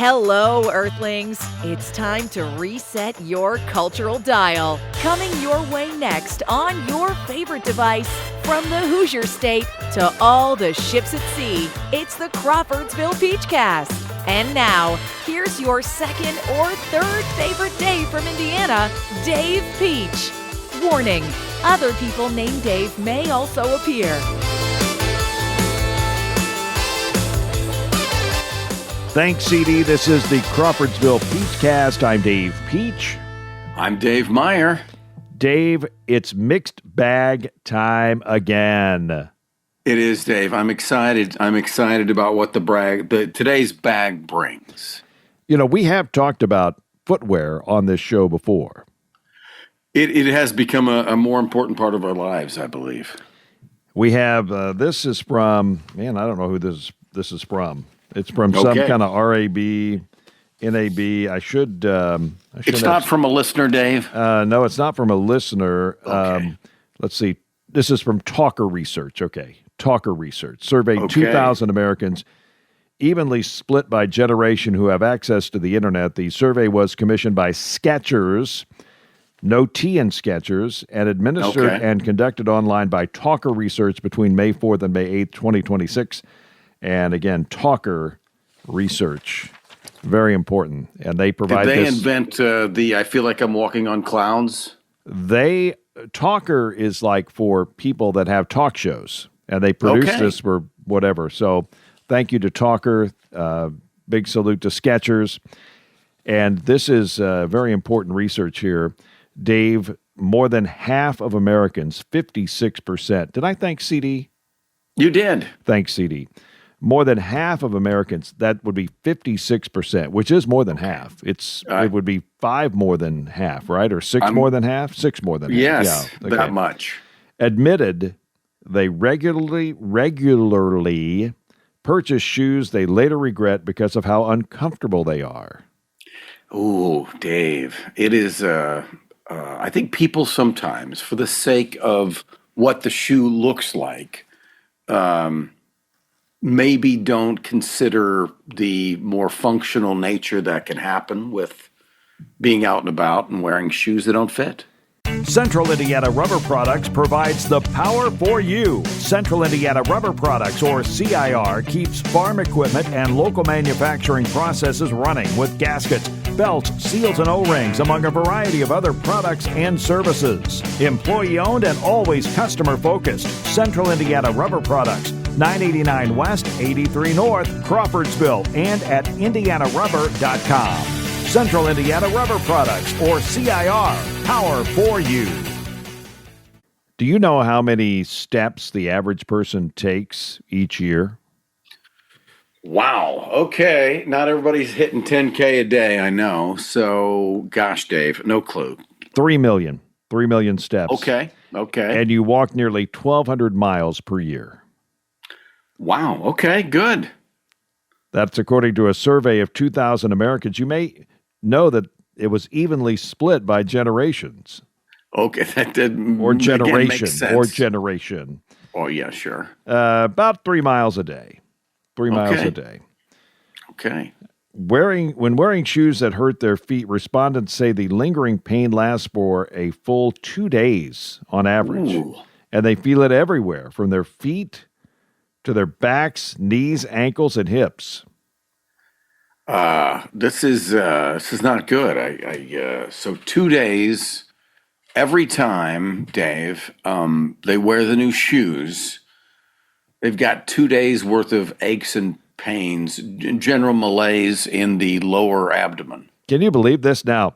Hello, Earthlings. It's time to reset your cultural dial. Coming your way next on your favorite device, from the Hoosier State to all the ships at sea, it's the Crawfordsville Peachcast. And now, here's your second or third favorite Dave from Indiana, Dave Peach. Warning, other people named Dave may also appear. Thanks, CD. This is the Crawfordsville Peachcast. I'm Dave Peach. I'm Dave Meyer. Dave, it's mixed bag time again. It is, Dave. I'm excited. I'm excited about what today's bag brings. You know, we have talked about footwear on this show before. It has become a more important part of our lives, I believe. We have, this is from, I don't know who this is from. It's from some kind of RAB, NAB. It's not from a listener, Dave? No, it's not from a listener. Okay. Let's see. This is from Talker Research. Okay. Talker Research. Surveyed 2,000 Americans, evenly split by generation who have access to the internet. The survey was commissioned by Skechers, no T in Skechers, and administered and conducted online by Talker Research between May 4th and May 8th, 2026. And again, Talker Research, very important. And they provide Did they invent I feel like I'm walking on clouds? Talker is like for people that have talk shows, and they produce this for whatever. So thank you to Talker. Big salute to Skechers. And this is very important research here. Dave, more than half of Americans, 56%. Did I thank CD? You did. Thanks, CD. More than half of Americans, that would be 56%, which is more than half. It would be 5 more than half, right? Or 6 more than half? 6 more than half. Yes, that much. Admitted they regularly purchase shoes they later regret because of how uncomfortable they are. Ooh, Dave. It is, I think people sometimes, for the sake of what the shoe looks like, maybe don't consider the more functional nature that can happen with being out and about and wearing shoes that don't fit. Central Indiana Rubber Products provides the power for you. Central Indiana Rubber Products, or CIR, keeps farm equipment and local manufacturing processes running with gaskets, belts, seals, and O-rings, among a variety of other products and services. Employee-owned and always customer-focused. Central Indiana Rubber Products, 989 West, 83 North, Crawfordsville, and at indianarubber.com. Central Indiana Rubber Products, or CIR, power for you. Do you know how many steps the average person takes each year? Wow. Okay. Not everybody's hitting 10K a day, I know. So, gosh, Dave, no clue. 3 million. 3 million steps. Okay. And you walk nearly 1,200 miles per year. Wow. Okay, good. That's according to a survey of 2,000 Americans. You may know that it was evenly split by generations. Okay, that did or generation make sense. Or generation. Oh, yeah, sure. About 3 miles a day. 3 miles a day. Okay. When wearing shoes that hurt their feet, respondents say the lingering pain lasts for a full 2 days on average. Ooh. And they feel it everywhere, from their feet to their backs, knees, ankles, and hips. This is not good. So 2 days every time, Dave, they wear the new shoes. They've got 2 days worth of aches and pains, general malaise in the lower abdomen. Can you believe this now?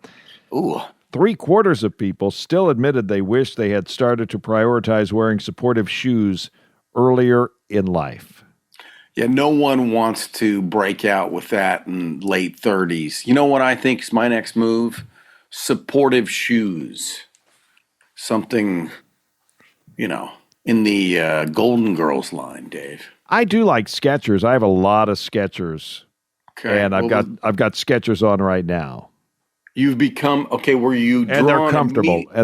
Ooh. 3/4 of people still admitted they wish they had started to prioritize wearing supportive shoes earlier in life. Yeah, no one wants to break out with that in late 30s. You know what I think is my next move? Supportive shoes. Something, in the Golden Girls line, Dave. I do like Skechers. I have a lot of Skechers. Okay. And I've got Skechers on right now. You've become, were you drawn? And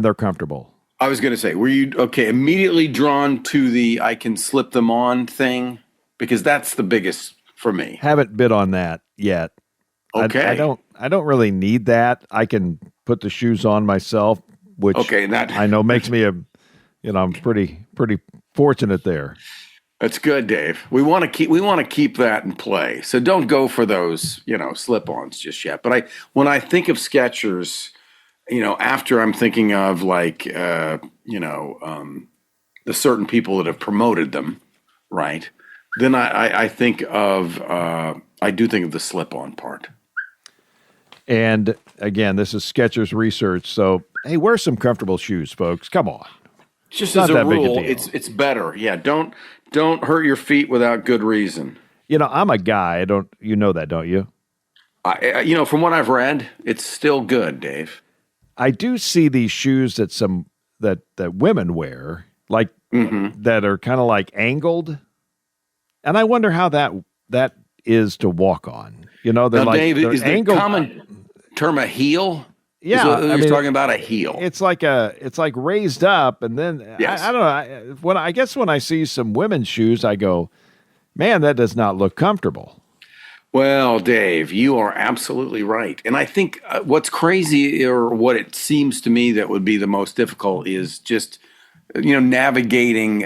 they're comfortable. I was going to say, were you, immediately drawn to the I can slip them on thing? Because that's the biggest for me. Haven't bid on that yet. Okay. I don't really need that. I can put the shoes on myself, which I know makes me I'm pretty fortunate there. That's good, Dave. We want to keep that in play. So don't go for those, slip-ons just yet. But when I think of Skechers, after I'm thinking of like, the certain people that have promoted them, right? Then I think of I do think of the slip-on part. And again, this is Skechers research. So hey, wear some comfortable shoes, folks. Come on. Just as a rule, it's better. Yeah, don't hurt your feet without good reason. I'm a guy. You know that, don't you? From what I've read, it's still good, Dave. I do see these shoes that women wear, like that are kind of like angled, and I wonder how that is to walk on. They're now, like Dave, they're is angled. The common term a heel? Yeah, You're talking about a heel. It's like raised up, and then yes. I don't know. I guess when I see some women's shoes, I go, man, that does not look comfortable. Well, Dave, you are absolutely right. And I think what's crazy, or what it seems to me that would be the most difficult, is just, navigating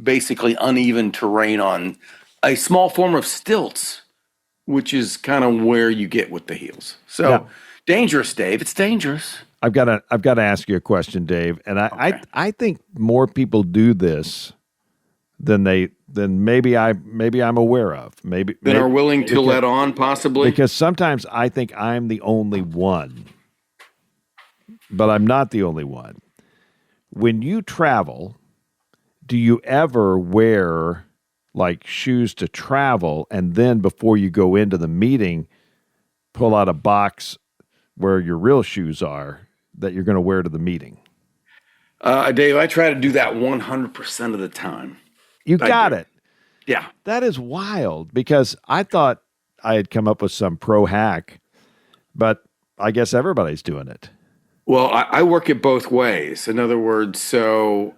basically uneven terrain on a small form of stilts, which is kind of where you get with the heels. So yeah. Dangerous, Dave. It's dangerous. I've got to ask you a question, Dave. And I think more people do this than maybe I'm aware of. Maybe are willing to let on, possibly. Because sometimes I think I'm the only one, but I'm not the only one. When you travel, do you ever wear like shoes to travel, and then before you go into the meeting, pull out a box where your real shoes are that you're going to wear to the meeting? Dave, I try to do that 100% of the time. You got it. Yeah. That is wild, because I thought I had come up with some pro hack, but I guess everybody's doing it. Well, I work it both ways. In other words, so,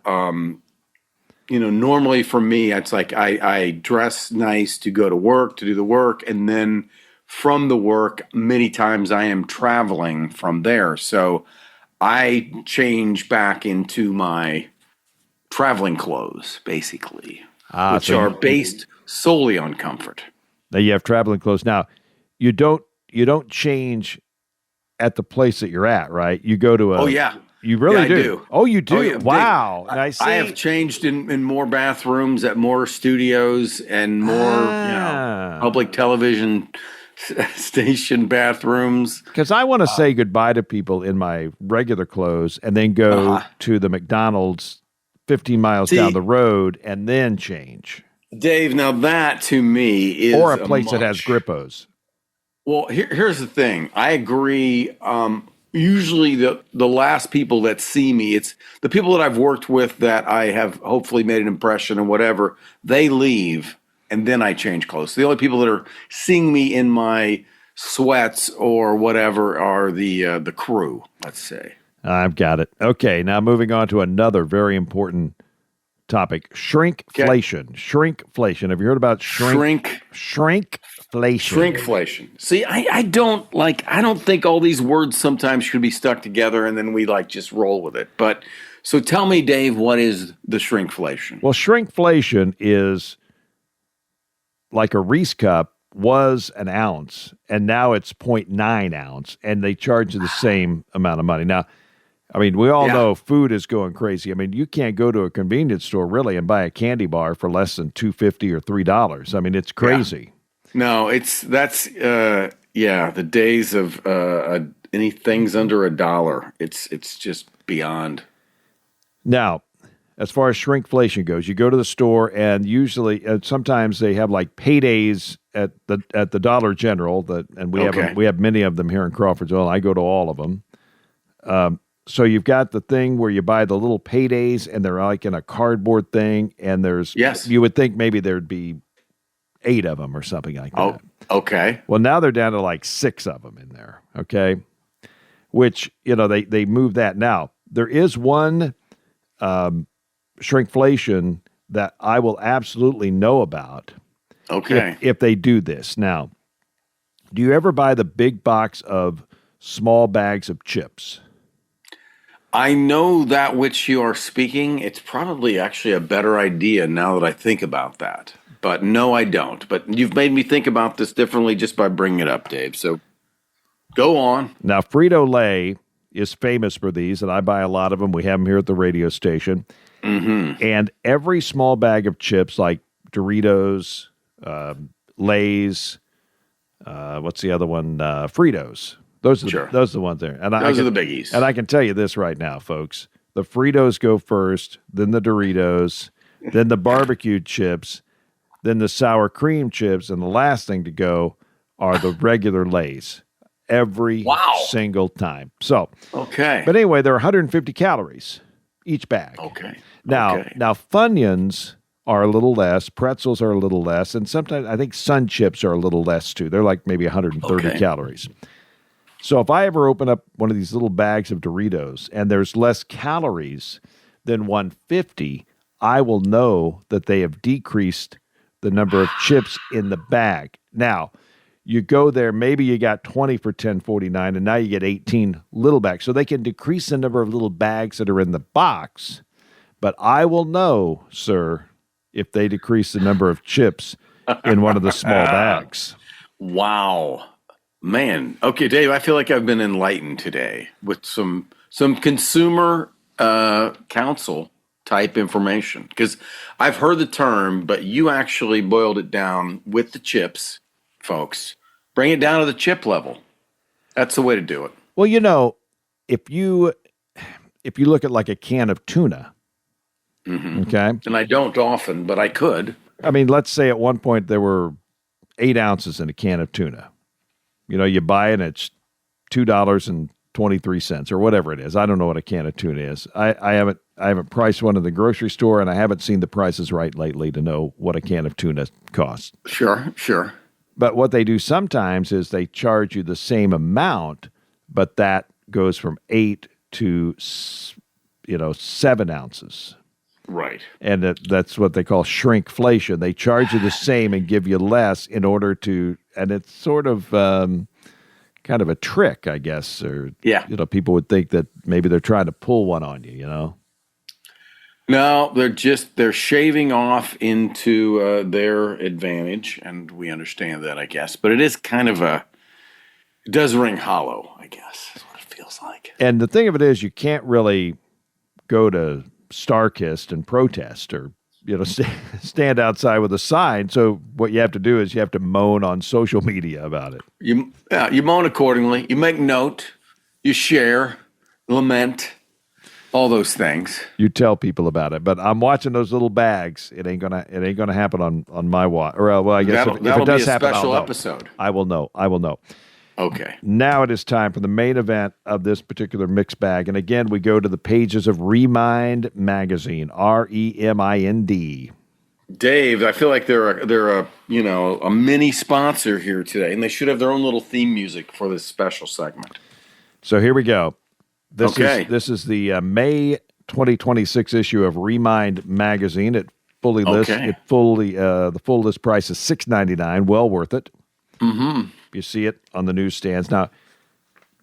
normally for me, it's like I dress nice to go to work, to do the work, and then from the work, many times I am traveling from there. So I change back into my traveling clothes, basically, which are based solely on comfort. Now you have traveling clothes. Now you don't change at the place that you're at, right? You go to Oh yeah. You really do. I do. Oh, you do. Oh, yeah. Wow. I have changed in more bathrooms, at more studios, and more public television station bathrooms. Because I want to say goodbye to people in my regular clothes and then go to the McDonald's 15 miles down the road and then change. Dave, now that to me is or a place that has Grippos. Well, here's the thing. I agree. Usually the last people that see me, it's the people that I've worked with that I have hopefully made an impression or whatever, they leave and then I change clothes. The only people that are seeing me in my sweats or whatever are the crew, let's say. I've got it. Okay, now moving on to another very important topic, shrinkflation. Okay. Shrinkflation. Have you heard about shrinkflation? Shrinkflation. See, I don't think all these words sometimes should be stuck together and then we just roll with it. But so tell me, Dave, what is the shrinkflation? Well, shrinkflation is like a Reese cup was an ounce and now it's 0.9 ounce and they charge you the same amount of money. Now, I mean, we all know food is going crazy. I mean, you can't go to a convenience store really and buy a candy bar for less than $2.50 or $3. I mean, it's crazy. Yeah. No, that's the days of anything's under $1. It's just beyond. Now, as far as shrinkflation goes, you go to the store and usually, sometimes they have like paydays at the Dollar General and we have many of them here in Crawfordsville. I go to all of them. So you've got the thing where you buy the little paydays and they're like in a cardboard thing and you would think maybe there'd be 8 of them or something like that. Oh, okay. Well, now they're down to like 6 of them in there. Okay. Which, they move that. Now there is one, shrinkflation that I will absolutely know about. Okay. If they do this. Now, Do you ever buy the big box of small bags of chips? I know that which you are speaking. It's probably actually a better idea now that I think about that. But no, I don't. But you've made me think about this differently just by bringing it up, Dave. So go on. Now, Frito-Lay is famous for these, and I buy a lot of them. We have them here at the radio station. Mm-hmm. And every small bag of chips, like Doritos, Lay's, what's the other one? Fritos. Those are the ones there. And those are the biggies. And I can tell you this right now, folks. The Fritos go first, then the Doritos, then the barbecue chips, then the sour cream chips, and the last thing to go are the regular Lay's. Every single time. So, okay. But anyway, they're 150 calories each bag. Okay. Now Funyuns are a little less, pretzels are a little less, and sometimes I think Sun Chips are a little less too. They're like maybe 130 calories. So if I ever open up one of these little bags of Doritos and there's less calories than 150, I will know that they have decreased the number of chips in the bag. Now, you go there, maybe you got 20 for $10.49, and now you get 18 little bags. So they can decrease the number of little bags that are in the box, but I will know, sir, if they decrease the number of chips in one of the small bags. Wow. Man. Okay, Dave, I feel like I've been enlightened today with some consumer counsel type information, because I've heard the term, but you actually boiled it down with the chips, folks. Bring it down to the chip level. That's the way to do it. Well, you know, if you look at like a can of tuna, okay? And I don't often, but I could. I mean, let's say at one point there were 8 ounces in a can of tuna. You know, you buy it and it's $2.23 or whatever it is. I don't know what a can of tuna is. I haven't priced one in the grocery store, and I haven't seen the prices right lately to know what a can of tuna costs. Sure. But what they do sometimes is they charge you the same amount, but that goes from 8 to 7 ounces. Right. And that's what they call shrinkflation. They charge you the same and give you less in order to, and it's sort of kind of a trick, I guess. Or, people would think that maybe they're trying to pull one on you, you know? No, they're shaving off into their advantage, and we understand that, I guess. But it is kind of it does ring hollow, I guess, is what it feels like. And the thing of it is, you can't really go to StarKist and protest or, stand outside with a sign. So what you have to do is you have to moan on social media about it. You moan accordingly. You make note. You share, lament. All those things. You tell people about it, but I'm watching those little bags. It ain't gonna happen on my watch. Or I guess if it does happen, special I'll know. Episode. I will know. Okay. Now it is time for the main event of this particular mix bag, and again we go to the pages of Remind magazine. REMIND. Dave, I feel like they're a mini sponsor here today, and they should have their own little theme music for this special segment. So here we go. This is the May 2026 issue of Remind magazine. It fully lists. The full list price is $6.99. Well worth it. Mm-hmm. You see it on the newsstands now.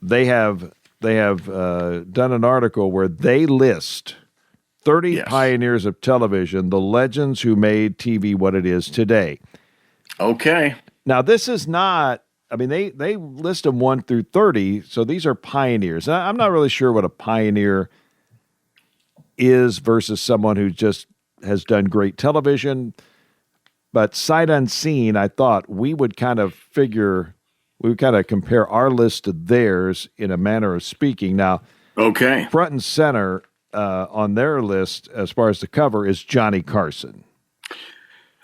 They have done an article where they list 30 pioneers of television, the legends who made TV what it is today. Okay. Now this is not. I mean, they list them 1 through 30, so these are pioneers. I'm not really sure what a pioneer is versus someone who just has done great television. But sight unseen, I thought we would kind of compare our list to theirs in a manner of speaking. Now, front and center on their list as far as the cover is Johnny Carson.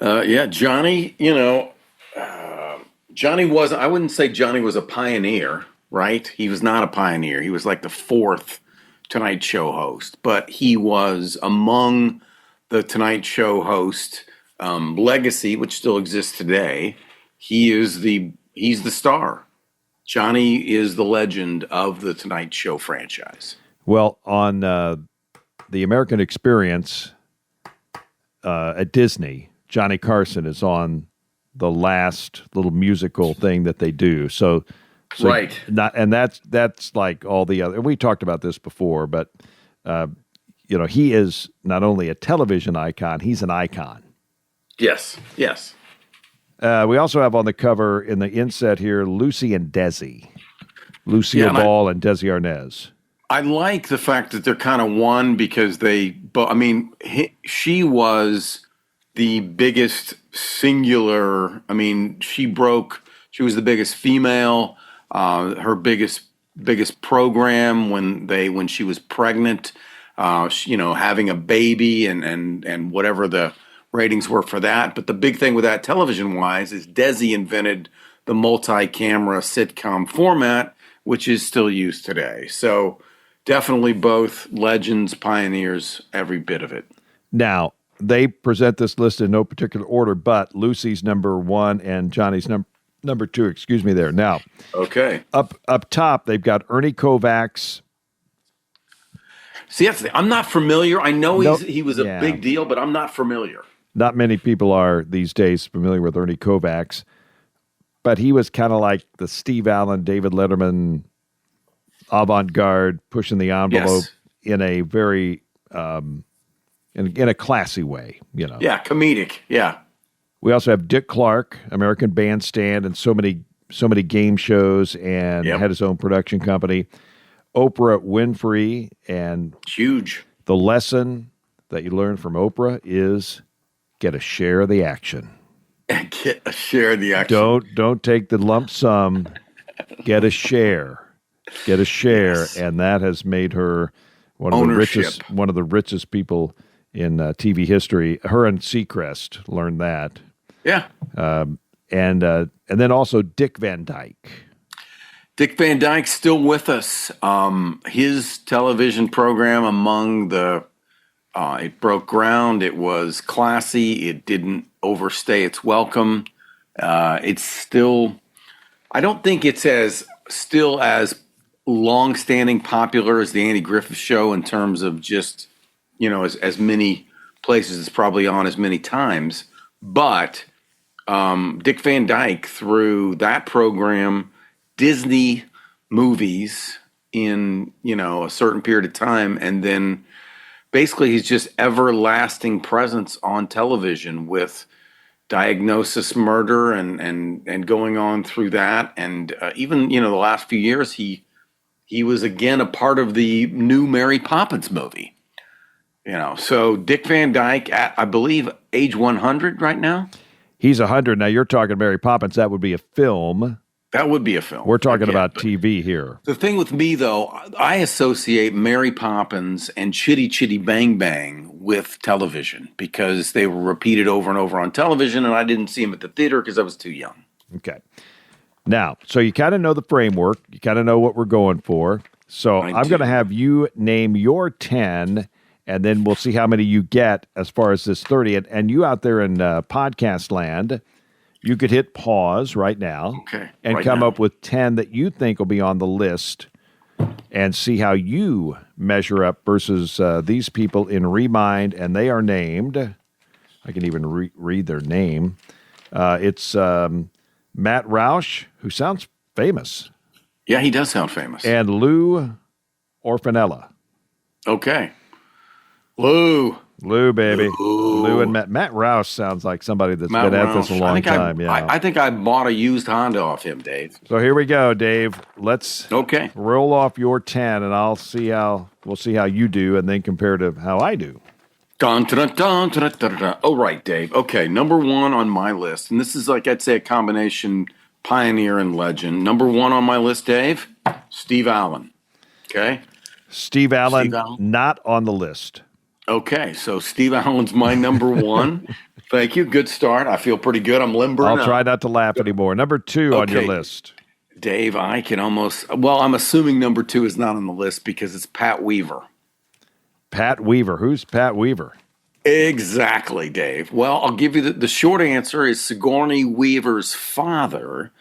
Johnny, Johnny I wouldn't say Johnny was a pioneer, right? He was not a pioneer. He was like the 4th Tonight Show host, but he was among the Tonight Show host legacy, which still exists today. He's the star. Johnny is the legend of the Tonight Show franchise. Well, on the American Experience at Disney, Johnny Carson is on the last little musical thing that they do. So Right. That's like all the other. We talked about this before, but he is not only a television icon, he's an icon. Yes. Yes. We also have on the cover in the inset here Lucy and Desi, Lucille Ball and Desi Arnaz. I like the fact that they're kind of one because she was the biggest singular. I mean, she was the biggest female. Her biggest program when she was pregnant, having a baby and whatever the ratings were for that. But the big thing with that television wise is Desi invented the multi-camera sitcom format, which is still used today. So definitely both legends, pioneers, every bit of it. Now, they present this list in no particular order, but Lucy's number one and Johnny's number two, excuse me there. Now, okay. Up top, they've got Ernie Kovacs. See, I'm not familiar. I know he was a big deal, but I'm not familiar. Not many people are these days familiar with Ernie Kovacs, but he was kind of like the Steve Allen, David Letterman, avant-garde, pushing the envelope in a very, in a classy way, Yeah, comedic, yeah. We also have Dick Clark, American Bandstand, and so many game shows, and had his own production company. Oprah Winfrey, and huge. The lesson that you learn from Oprah is get a share of the action. Get a share of the action. Don't take the lump sum. Get a share. Get a share, and that has made her one of the richest people in TV history. Her and Seacrest learned that. Yeah. And then also Dick Van Dyke. Dick Van Dyke still with us. His television program it broke ground. It was classy. It didn't overstay its welcome. It's still, I don't think it's as long-standing popular as the Andy Griffith Show in terms of just, as many places it's probably on as many times. But Dick Van Dyke, through that program, Disney movies in, a certain period of time, and then basically he's just everlasting presence on television with Diagnosis Murder and going on through that. And even, the last few years, he was again a part of the new Mary Poppins movie. So Dick Van Dyke at, I believe, age 100 right now. He's 100. Now you're talking Mary Poppins. That would be a film. That would be a film. We're talking about TV here. The thing with me, though, I associate Mary Poppins and Chitty Chitty Bang Bang with television because they were repeated over and over on television, and I didn't see them at the theater because I was too young. Okay. Now, so you kind of know the framework. You kind of know what we're going for. So I'm going to have you name your 10, and then we'll see how many you get as far as this 30. And you out there in podcast land, you could hit pause right now and come up with 10 that you think will be on the list and see how you measure up versus these people in Remind, and they are named. I can even read their name. It's Matt Roush, who sounds famous. Yeah, he does sound famous. And Lou Orfanella. Okay. Lou, baby. Lou and Matt Roush sounds like somebody that's been at this a long time. I think I bought a used Honda off him, Dave. So here we go, Dave. Let's roll off your 10, and we'll see how you do, and then compare to how I do. Dun, dun, dun, dun, dun, dun. Oh, right, Dave. Okay, number one on my list, and this is like I'd say a combination pioneer and legend. Number one on my list, Dave, Steve Allen. Okay? Steve Allen, not on the list. Okay, so Steve Allen's my number one. Thank you. Good start. I feel pretty good. I'm limbering I'll try not to laugh anymore. Number two on your list. Dave, I can I'm assuming number two is not on the list because it's Pat Weaver. Pat Weaver. Who's Pat Weaver? Exactly, Dave. Well, I'll give you the short answer is Sigourney Weaver's father.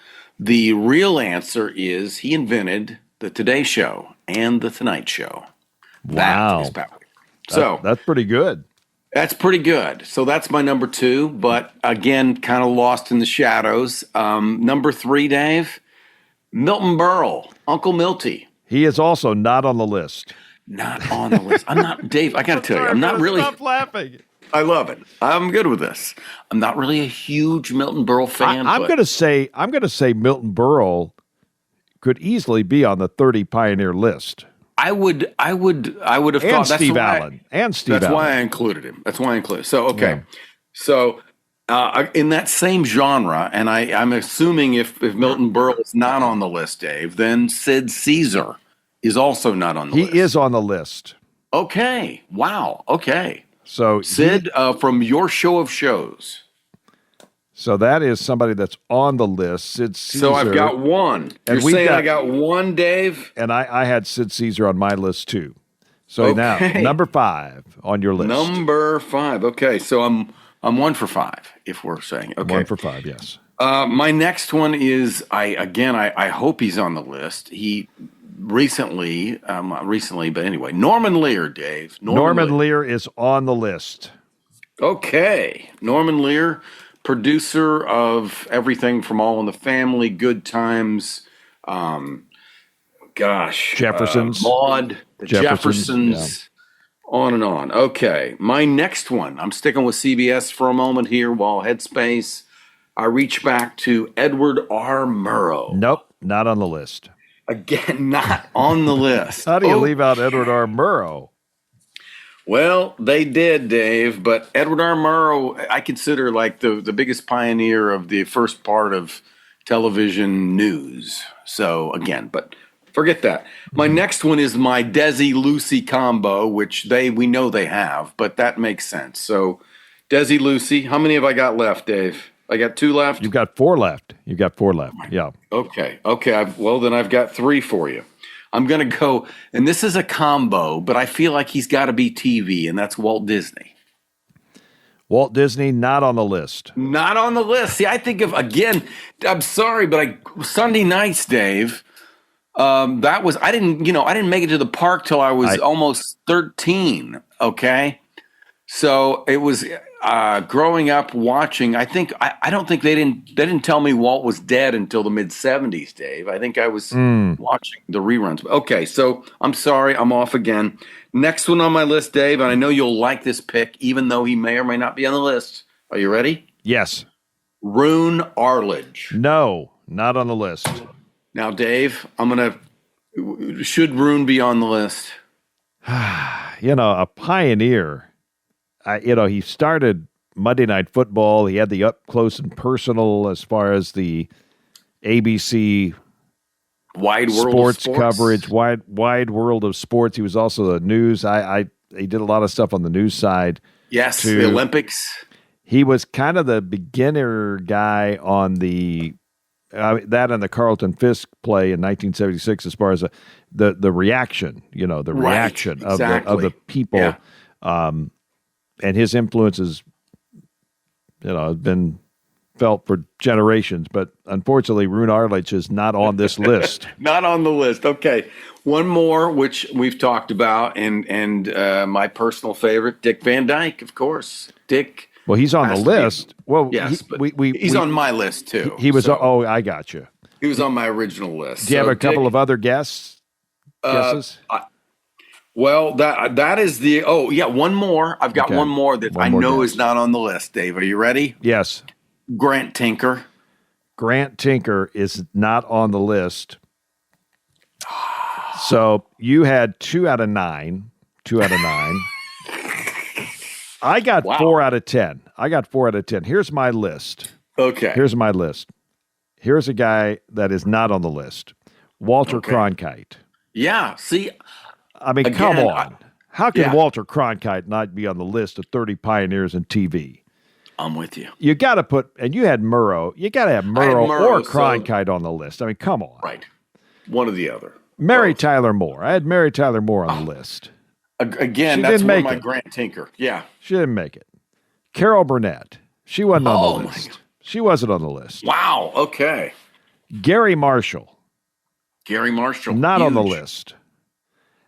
The real answer is he invented the Today Show and the Tonight Show. Wow. That is Pat Weaver. So that's pretty good. That's pretty good. So that's my number 2, but again, kind of lost in the shadows. Number 3, Dave, Milton Berle, Uncle Milty. He is also not on the list. Not on the list. I'm not, Dave, I got to tell you, I'm not really. Stop laughing. I love it. I'm good with this. I'm not really a huge Milton Berle fan. I'm going to say Milton Berle could easily be on the 30 Pioneer list. I would have thought Steve Allen. That's why I included him. So, okay. Yeah. So, in that same genre, and I'm assuming if Milton Berle is not on the list, Dave, then Sid Caesar is also not on the list. He is on the list. Okay. Wow. Okay. So Sid, from your show of shows. So that is somebody that's on the list, Sid Caesar. So I've got one. You're saying I got one, Dave? And I had Sid Caesar on my list too. So now, number 5 on your list. Number 5. Okay, so I'm 1 for 5, if we're saying. Okay. 1 for 5, yes. My next one is, I hope he's on the list. He recently, but anyway, Norman Lear, Dave. Norman Lear is on the list. Okay. Norman Lear, producer of everything from All in the Family, Good Times, Jeffersons. Maude, the Jeffersons, on and on. Okay, my next one, I'm sticking with CBS for a moment here while Headspace. I reach back to Edward R. Murrow. Nope, not on the list. Again, not on the list. How do you leave out Edward R. Murrow? Well, they did, Dave, but Edward R. Murrow, I consider like the biggest pioneer of the first part of television news. So, again, but forget that. My next one is my Desi Lucy combo, which we know they have, but that makes sense. So, Desi Lucy, how many have I got left, Dave? I got 2 left? You've got 4 left. Yeah. Okay. Then I've got 3 for you. I'm going to go, and this is a combo, but I feel like he's got to be TV, and that's Walt Disney. Walt Disney, not on the list. Not on the list. See, I think again, I'm sorry, but Sunday nights, Dave, I didn't make it to the park till I was almost 13, okay? So it was growing up watching. I don't think they didn't tell me Walt was dead until the mid-70s, Dave. I think I was watching the reruns. Okay, so I'm sorry, I'm off again. Next one on my list, Dave, and I know you'll like this pick, even though he may or may not be on the list. Are you ready? Yes. Roone Arledge. No, not on the list. Now, Dave, should Roone be on the list? A pioneer. He started Monday Night Football. He had the up close and personal as far as the ABC wide world sports of sports coverage, wide world of sports. He was also the news. He did a lot of stuff on the news side. Yes, the Olympics. He was kind of the beginner guy on that and the Carlton Fisk play in 1976 as far as the reaction, reaction of the people. Yeah. And his influences, have been felt for generations. But unfortunately, Roone Arledge is not on this list. Not on the list. Okay. One more, which we've talked about, and my personal favorite, Dick Van Dyke, of course. Dick. Well, he's on the list. Well, yes, he's on my list too. He was. So, I got you. He was on my original list. Do you have a couple of other guesses? Well, that is the. Oh, yeah, one more. I've got one more that I know is not on the list, Dave. Are you ready? Yes. Grant Tinker. Grant Tinker is not on the list. So you had 2 out of 9. 2 out of 9. I got 4 out of 10. Here's my list. Okay. Here's my list. Here's a guy that is not on the list. Walter Cronkite. Yeah. See, I mean, come on. How can Walter Cronkite not be on the list of 30 pioneers in TV? I'm with you. You got to put, and you had Murrow. You got to have Murrow or Cronkite on the list. I mean, come on. Right. One or the other. Mary Tyler Moore. I had Mary Tyler Moore on the list. Again, that's one of my Grant Tinker. Yeah. She didn't make it. Carol Burnett. She wasn't on the list. She wasn't on the list. Wow. Okay. Gary Marshall. Not on the list.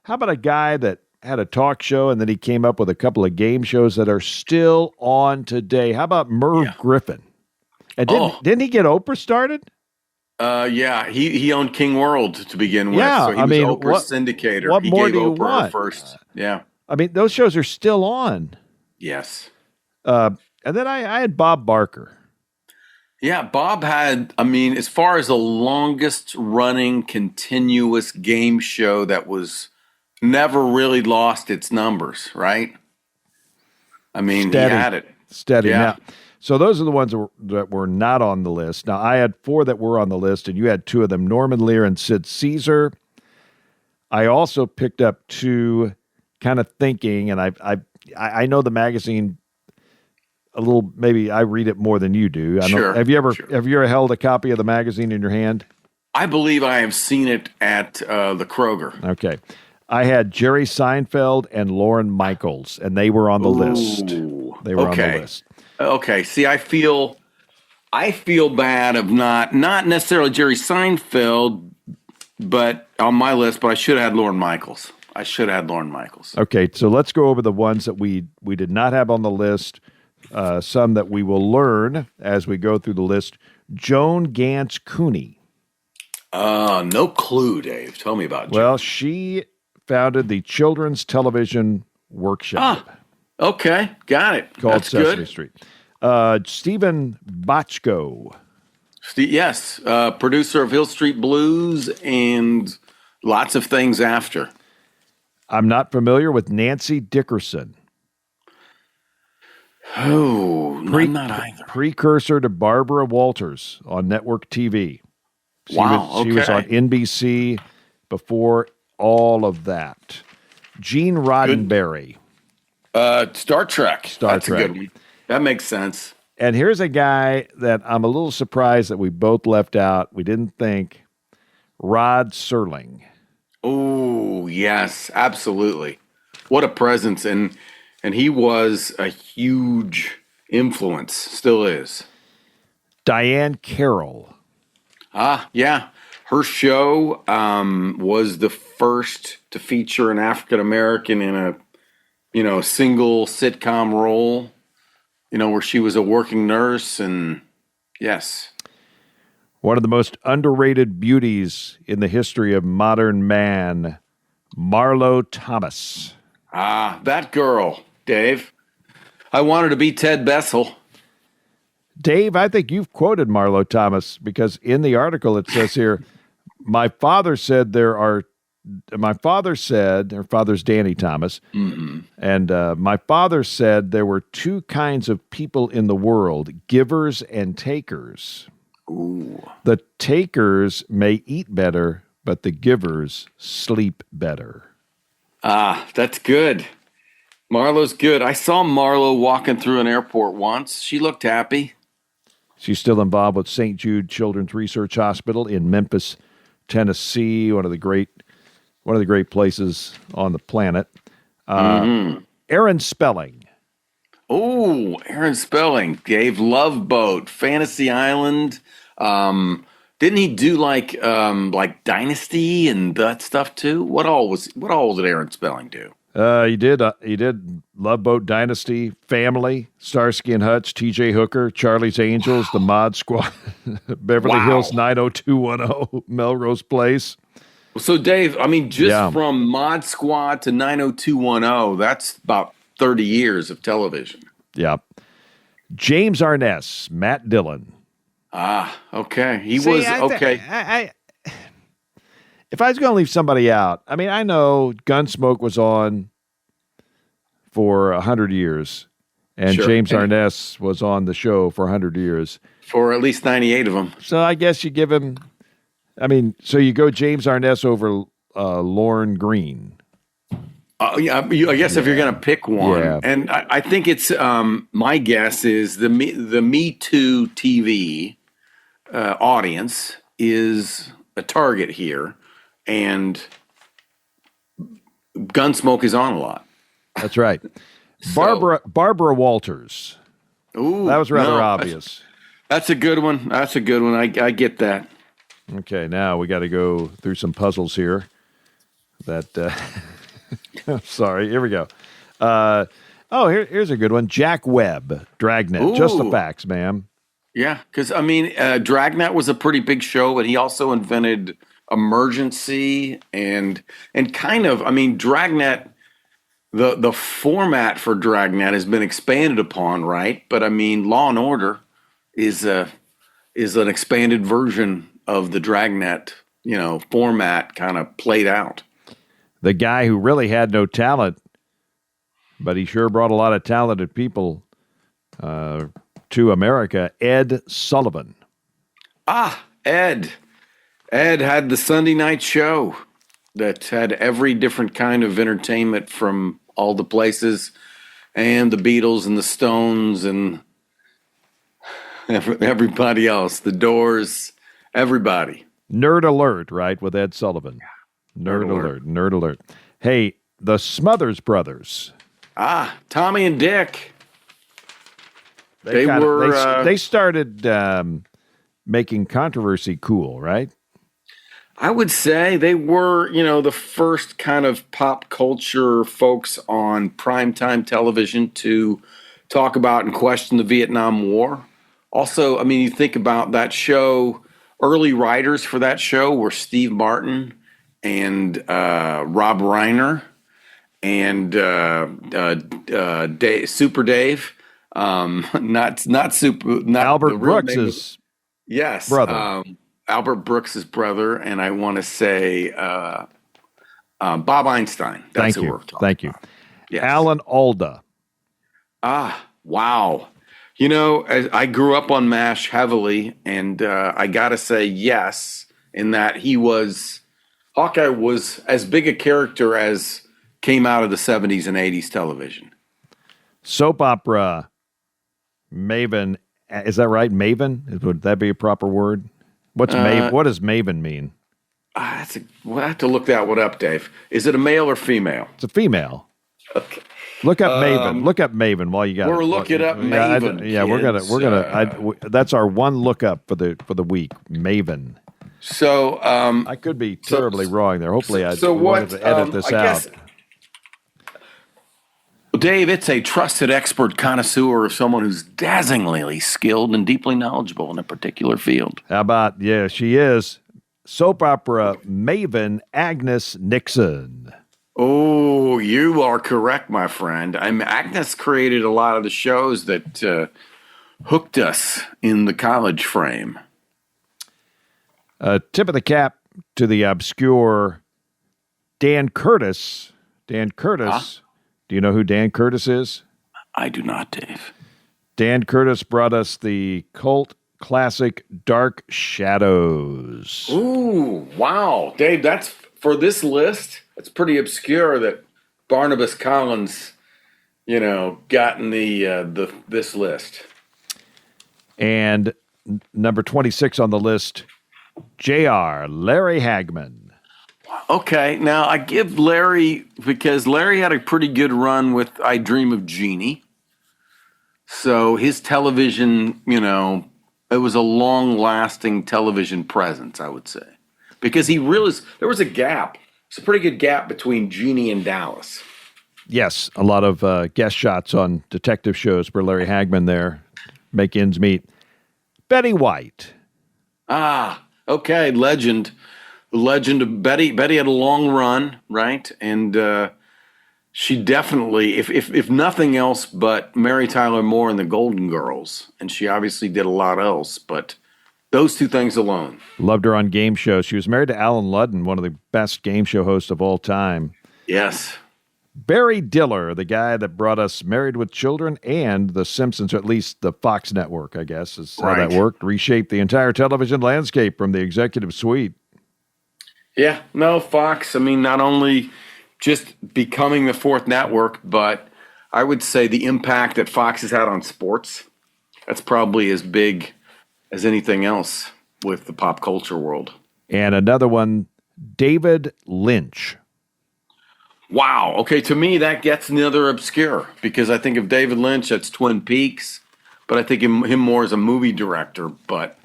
How about a guy that had a talk show, and then he came up with a couple of game shows that are still on today. How about Merv Griffin? And didn't he get Oprah started? Yeah, he owned King World to begin with. Yeah, so he was Oprah's syndicator. What he more gave do you Oprah want? her first. Yeah. I mean, those shows are still on. Yes. And then I had Bob Barker. Yeah, Bob had, as far as the longest running continuous game show that was never really lost its numbers, right? He had it. Steady. Yeah. Now, so those are the ones that were not on the list. Now, I had 4 that were on the list, and you had 2 of them, Norman Lear and Sid Caesar. I also picked up 2 kind of thinking, and I know the magazine a little, maybe I read it more than you do. Sure. Have you ever held a copy of the magazine in your hand? I believe I have seen it at the Kroger. Okay. I had Jerry Seinfeld and Lorne Michaels, and they were on the list. They were on the list. Okay. See, I feel bad of not necessarily Jerry Seinfeld, but on my list, but I should have had Lorne Michaels. Okay, so let's go over the ones that we did not have on the list. Some that we will learn as we go through the list. Joan Gantz Cooney. No clue, Dave. Tell me about Joan. Well, she founded the Children's Television Workshop. Okay, got it. Called That's Sesame good. Street. Stephen Bochco. Yes, producer of Hill Street Blues and lots of things after. I'm not familiar with Nancy Dickerson. Oh, I'm not either. Precursor to Barbara Walters on network TV. She was on NBC before all of that. Gene Roddenberry. Star Trek. Star Trek. A good one. That makes sense. And here's a guy that I'm a little surprised that we both left out. We didn't think. Rod Serling. Oh, yes, absolutely. What a presence. And he was a huge influence, still is. Diane Carroll. Yeah. Her show was the first to feature an African-American in a single sitcom role, where she was a working nurse. And yes. One of the most underrated beauties in the history of modern man, Marlo Thomas. That girl, Dave. I wanted to be Ted Bessel. Dave, I think you've quoted Marlo Thomas because in the article it says here, her father's Danny Thomas, and my father said there were 2 kinds of people in the world, givers and takers. Ooh. The takers may eat better, but the givers sleep better. That's good. Marlo's good. I saw Marlo walking through an airport once. She looked happy. She's still involved with St. Jude Children's Research Hospital in Memphis, Tennessee, one of the great places on the planet. Aaron Spelling. Oh, Aaron Spelling gave Love Boat, Fantasy Island. Didn't he do like Dynasty and that stuff too? What all did Aaron Spelling do? He did Love Boat, Dynasty, Family, Starsky and Hutch, T.J. Hooker, Charlie's Angels, The Mod Squad, Beverly Hills 90210, Melrose Place. So Dave, from Mod Squad to 90210, that's about 30 years of television. Yeah. James Arness, Matt Dillon. Okay. He was okay. If I was going to leave somebody out, I know Gunsmoke was on for 100 years, and Sure. James Arness was on the show for 100 years. For at least 98 of them. So I guess you give him, so you go James Arness over Lorne Green. I guess if you're going to pick one, and I think it's my guess is the Me Too TV audience is a target here, and Gunsmoke is on a lot. That's right. Barbara Walters. Ooh, that was rather obvious. That's a good one. I get that. Okay, now we got to go through some puzzles here. That Sorry, here we go. Here's a good one. Jack Webb, Dragnet. Ooh. Just the facts, ma'am. Yeah, because Dragnet was a pretty big show, but he also invented Emergency and kind of, Dragnet. The format for Dragnet has been expanded upon, right? But Law and Order is an expanded version of the Dragnet, format kind of played out. The guy who really had no talent, but he sure brought a lot of talented people to America, Ed Sullivan. Ed. Ed had the Sunday night show that had every different kind of entertainment from all the places, and the Beatles and the Stones and everybody else, the Doors, everybody. Nerd alert, right, with Ed Sullivan. Nerd alert. Hey, the Smothers Brothers. Tommy and Dick. They started making controversy cool, right? I would say they were, the first kind of pop culture folks on primetime television to talk about and question the Vietnam War. Also, you think about that show, early writers for that show were Steve Martin and Rob Reiner and Super Dave. Not Albert Brooks's brother. Albert Brooks's brother, and I want to say Bob Einstein. That's who we're talking about. Thank you. Yes. Alan Alda. Wow. I grew up on MASH heavily, and I got to say yes, in that Hawkeye was as big a character as came out of the 70s and 80s television. Soap opera maven. Is that right? Maven? Would that be a proper word? What does Maven mean? We'll have to look that one up, Dave. Is it a male or female? It's a female. Okay. Look up Maven. Look up Maven while you got. We're looking up Maven. We're gonna. That's our one lookup for the week. Maven. So I could be terribly wrong there. Hopefully, I so wanted to edit this out. Dave, it's a trusted expert connoisseur of someone who's dazzlingly skilled and deeply knowledgeable in a particular field. How about, she is soap opera maven Agnes Nixon. Oh, you are correct, my friend. Agnes created a lot of the shows that hooked us in the college frame. Tip of the cap to the obscure Dan Curtis. Do you know who Dan Curtis is? I do not, Dave. Dan Curtis brought us the cult classic Dark Shadows. Ooh, wow. Dave, that's for this list. It's pretty obscure that Barnabas Collins, got in this list. And number 26 on the list, J.R. Larry Hagman. Okay, now I give Larry, because Larry had a pretty good run with I Dream of Jeannie. So his television, it was a long-lasting television presence, I would say. Because there was a gap. It's a pretty good gap between Jeannie and Dallas. Yes, a lot of guest shots on detective shows for Larry Hagman there. Make ends meet. Betty White. Okay, legend. The legend of Betty. Betty had a long run, right? And she definitely, if nothing else but Mary Tyler Moore and the Golden Girls, and she obviously did a lot else, but those two things alone. Loved her on game shows. She was married to Alan Ludden, one of the best game show hosts of all time. Yes. Barry Diller, the guy that brought us Married with Children and The Simpsons, or at least the Fox network, I guess, is how that worked. Reshaped the entire television landscape from the executive suite. Yeah, no, Fox, not only just becoming the fourth network, but I would say the impact that Fox has had on sports, that's probably as big as anything else with the pop culture world. And another one, David Lynch. Wow. Okay, to me, that gets another obscure, because I think of David Lynch, that's Twin Peaks, but I think of him more as a movie director. But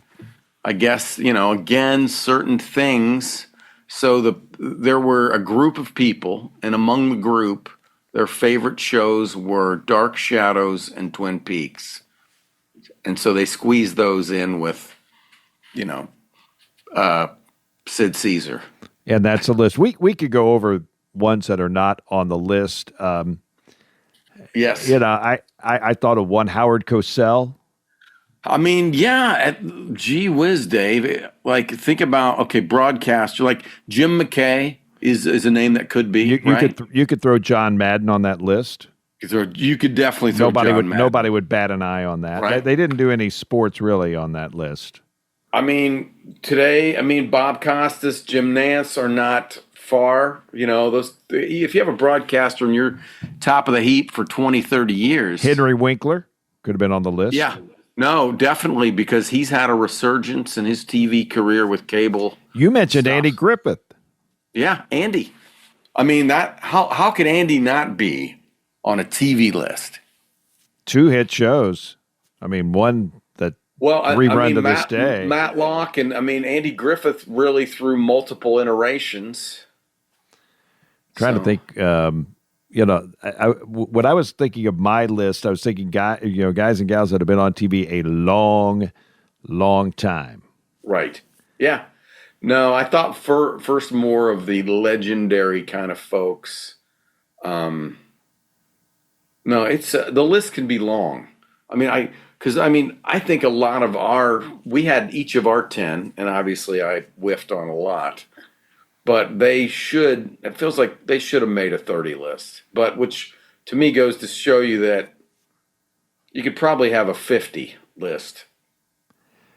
I guess, again, certain things So there were a group of people, and among the group, their favorite shows were Dark Shadows and Twin Peaks. And so they squeezed those in with, Sid Caesar. And that's a list. We could go over ones that are not on the list. Yes. I thought of one, Howard Cosell. I mean, yeah, gee whiz, Dave. Like, think about, broadcaster, like Jim McKay is a name that could be, right? You could throw John Madden on that list. You could definitely throw John Madden. Nobody would bat an eye on that. Right. They didn't do any sports really on that list. I mean, today, Bob Costas, Jim Nance are not far. If you have a broadcaster and you're top of the heap for 20, 30 years. Henry Winkler could have been on the list. Yeah. No, definitely, because he's had a resurgence in his TV career with cable. You mentioned Andy Griffith. Yeah, Andy. I mean, how could Andy not be on a TV list? 2 hit shows. One that rerun to this day. Matlock and Andy Griffith really through multiple iterations. Trying to think. When I was thinking of my list, I was thinking guys and gals that have been on TV a long, long time. Right. Yeah. No, I thought first more of the legendary kind of folks. No, it's the list can be long. I think a lot of we had each of our 10, and obviously I whiffed on a lot. But it feels like they should have made a 30 list. But which to me goes to show you that you could probably have a 50 list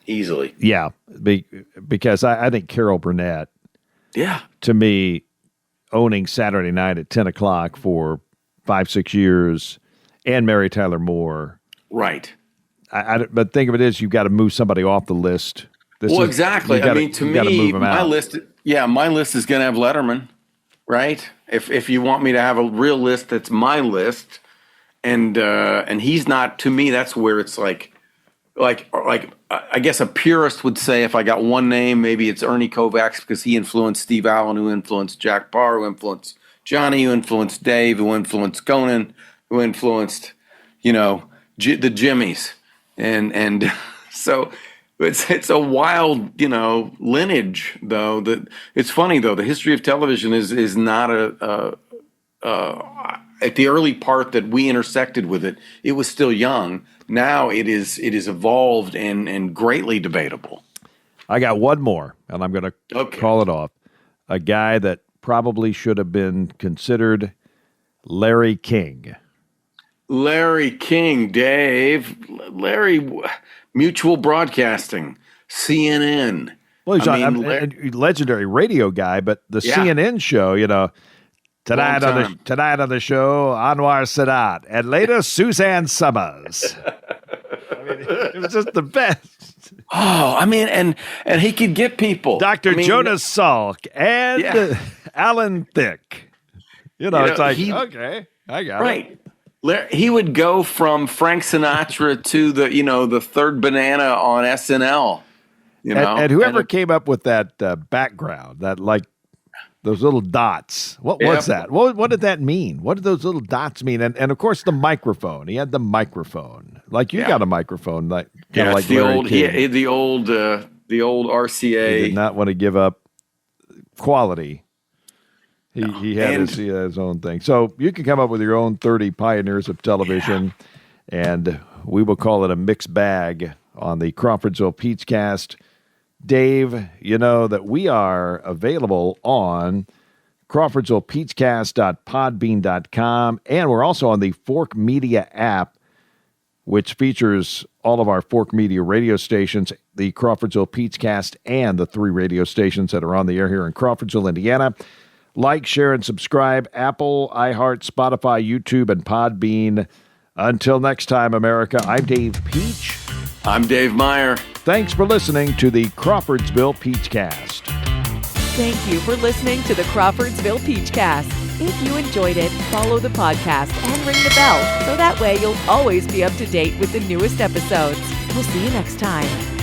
easily. Yeah, because I think Carol Burnett, to me, owning Saturday night at 10 o'clock for 5-6 years, and Mary Tyler Moore. Right. But think of it as you've got to move somebody off the list. Exactly. To me, my list is going to have Letterman, right? If you want me to have a real list, that's my list, and he's not. To me, that's where it's like I guess a purist would say if I got one name, maybe it's Ernie Kovacs because he influenced Steve Allen, who influenced Jack Parr, who influenced Johnny, who influenced Dave, who influenced Conan, who influenced the Jimmies, and so. It's a wild, lineage, though. That it's funny, though. The history of television is not at the early part that we intersected with it. It was still young. Now it is evolved and greatly debatable. I got one more, and I'm going to call it off. A guy that probably should have been considered Larry King. Larry King, Dave. Larry. Mutual Broadcasting, CNN. Well, he's a legendary radio guy, but the CNN show, tonight on the show, Anwar Sadat, and later Suzanne Summers. It was just the best. Oh, and he could get people. Dr. Jonas Salk and Alan Thicke. It's like, okay, I got it. Right. He would go from Frank Sinatra to the third banana on SNL, and whoever came up with that background, that like those little dots. What was that? What did that mean? What did those little dots mean? And of course the microphone. He had the microphone, like you got a microphone, like like the old RCA. He did not want to give up quality. He had his own thing. So you can come up with your own 30 pioneers of television, and we will call it a mixed bag on the Crawfordsville Peachcast. Dave, you know that we are available on CrawfordsvillePeachcast.podbean.com, and we're also on the Fork Media app, which features all of our Fork Media radio stations, the Crawfordsville Peachcast, and the 3 radio stations that are on the air here in Crawfordsville, Indiana. Like, share, and subscribe. Apple, iHeart, Spotify, YouTube, and Podbean. Until next time, America, I'm Dave Peach. I'm Dave Meyer. Thanks for listening to the Crawfordsville Peachcast. Thank you for listening to the Crawfordsville Peachcast. If you enjoyed it, follow the podcast and ring the bell so that way you'll always be up to date with the newest episodes. We'll see you next time.